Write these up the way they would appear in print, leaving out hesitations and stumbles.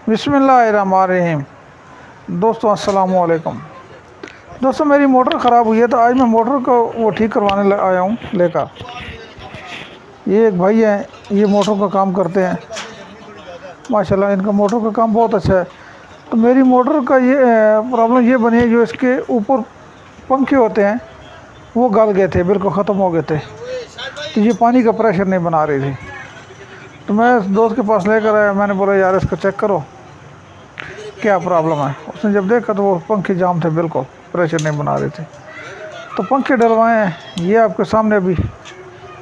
बिस्मिल्लाहिर्रहमानिर्रहीम। दोस्तों अस्सलाम वालेकुम। दोस्तों मेरी मोटर ख़राब हुई है तो आज मैं मोटर को वो ठीक करवाने आया हूँ लेकर। ये एक भाई हैं, ये मोटर का काम करते हैं माशाल्लाह, इनका मोटर का काम बहुत अच्छा है। तो मेरी मोटर का ये प्रॉब्लम ये बनी है, जो इसके ऊपर पंखे होते हैं वो गल गए थे, बिल्कुल ख़त्म हो गए थे। तो ये पानी का प्रेशर नहीं बना रही थी। तो मैं इस दोस्त के पास लेकर आया, मैंने बोला यार इसको चेक करो क्या प्रॉब्लम है। उसने जब देखा तो वो पंखे जाम थे, बिल्कुल प्रेशर नहीं बना रहे थे। तो पंखे डलवाए हैं, ये आपके सामने अभी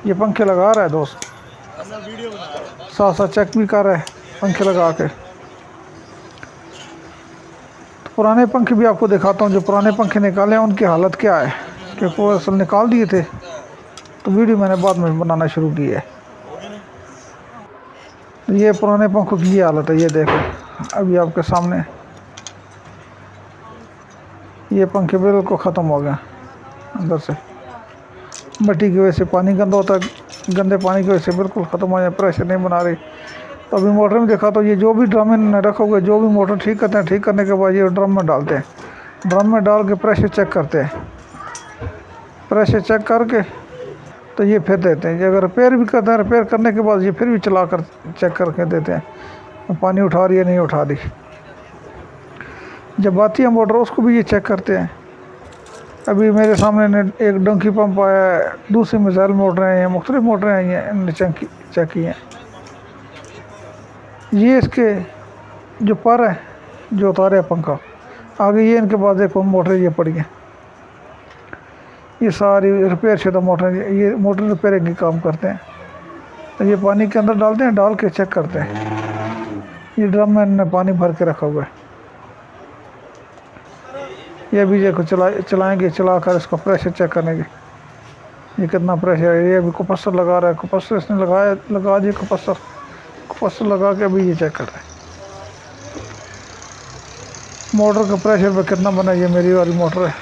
ये पंखे लगा रहा है दोस्त, साथ साथ चेक भी कर रहा है पंखे लगा के। तो पुराने पंखे भी आपको दिखाता हूँ, जो पुराने पंखे निकाले हैं उनकी हालत क्या है, क्योंकि वो असल निकाल दिए थे तो वीडियो मैंने बाद में बनाना शुरू की है। ये पुराने पंखों की ये हालत है, ये देखो अभी आपके सामने ये पंखे बिल्कुल ख़त्म हो गए अंदर से, मिट्टी की वजह से पानी गंदा होता है, गंदे पानी की वजह से बिल्कुल ख़त्म हो जाए, प्रेशर नहीं बना रही। तो अभी मोटर में देखा तो ये जो भी ड्रम में रखोगे, जो भी मोटर ठीक करते हैं, ठीक करने के बाद ये ड्रम में डालते हैं, ड्रम में डाल के प्रेशर चेक करते हैं, प्रेशर चेक करके तो ये फिर देते हैं। ये अगर रिपेयर भी करते हैं, रिपेयर करने के बाद ये फिर भी चला कर चेक करके देते हैं पानी उठा रही है नहीं उठा रही। जब आती है मोटर उसको भी ये चेक करते हैं। अभी मेरे सामने एक डंकी पंप आया है, दूसरी मिसाइल मोटरें आई हैं, मुख्तलिफ मोटरें आई हैं, इनने चेक की हैं। ये इसके जो पर है जो उतारे है पंखा आगे, ये इनके पास देखो मोटर ये पड़ी हैं, ये सारी रिपेयर शुदा मोटर, ये मोटर रिपेयरिंग की काम करते हैं। तो ये पानी के अंदर डालते हैं, डाल के चेक करते हैं। ये ड्रम में इन्होंने पानी भर के रखा हुआ है। ये भी देखो चलाएंगे, चलाकर इसका प्रेशर चेक करने के, ये कितना प्रेशर है। ये अभी कंप्रेसर लगा रहा है, कंप्रेसर इसने लगा दिया, कंप्रेसर लगा के अभी ये चेक कर रहा है मोटर का प्रेशर पर कितना बना। ये मेरी वाली मोटर है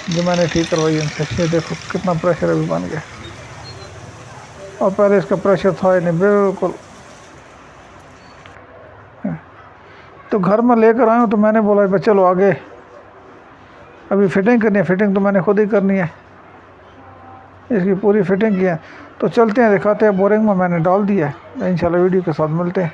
जो मैंने ठीक करवाई है इनसे, ये देखो कितना प्रेशर अभी बन गया, और पहले इसका प्रेशर था ही नहीं बिल्कुल। तो घर में लेकर आया हूँ तो मैंने बोला चलो आगे अभी फिटिंग करनी है, फिटिंग तो मैंने खुद ही करनी है, इसकी पूरी फिटिंग की है। तो चलते हैं, दिखाते हैं। बोरिंग में मैंने डाल दिया है, इंशाल्लाह वीडियो के साथ मिलते हैं।